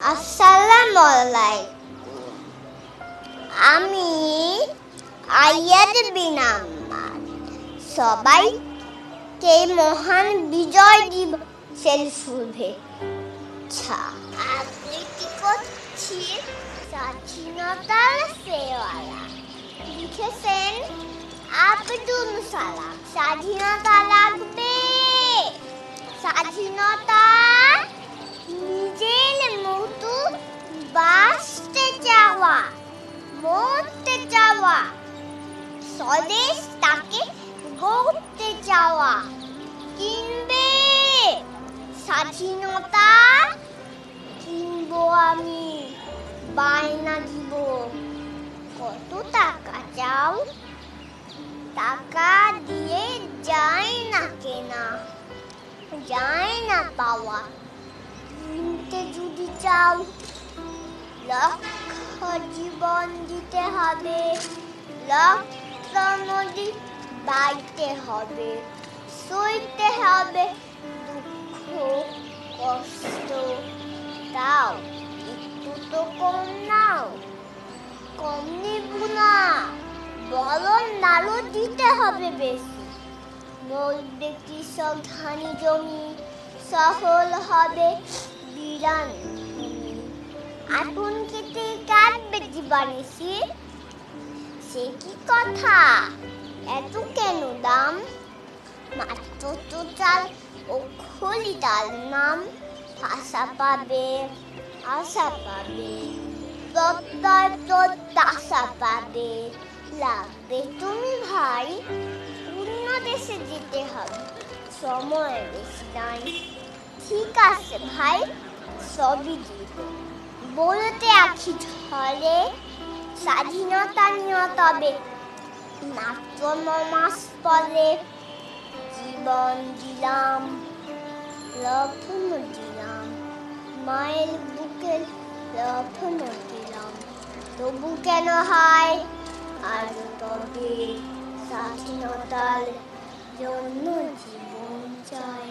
আসসালামু আলাইকুম। আমি আয়াত বিন আম্মার সবাইকে মহান বিজয় দিবসের শুভেচ্ছা। আবৃত্তি করছি স্বাধীনতার ফেওয়ালা, লিখেছেন আব্দুল সালাম। স্বাধীনতা লাগবে, স্বাধীনতা নিজের মতো বাঁচতে চাওয়া, মরতে চাওয়া, স্বদেশ তাকে গড়তে চাওয়া। কিনবে স্বাধীনতা, কিনবো আমি, বায়না দিব। কত টাকা চাও? টাকা দিয়ে যায় না কেনা, যায় না পাওয়া। কিনতে যদি চাও, লক্ষ জীবন দিতে হবে, লক্ষ নদী বাইতে হবে, সইতে হবে দুঃখ কষ্ট। তাও একটু তো কম নাও, কম নিব না, বরং নাড়ু দিতে হবে বেশি। মরবে কৃষক ধানি জমি, সফল হবে বিরান ভূমি। আগুন খেতে কাটবে জীবাণী, সে কি কথা, এত কেন দাম? মাত্র তো চাল ও খলিদার নাম। ভাষা পাবে, আশা পাবে, প্রত্যয় প্রত্যাশা পাবে। লাগবে তুমি ভাই, অন্য দেশে যেতে হবে, সময় বেশি নাই। ঠিক আছে ভাই, সবই দিব, বলতে আখি ঝরে। স্বাধীনতা নিয়ে তবে মাত্র 9 মাস পরে। জীবন দিলাম, রতন দিলাম, মায়ের বুকের রতন দিলাম। তবু কেন হয় আর তবে স্বাধীনতার জন্য জীবন চাই।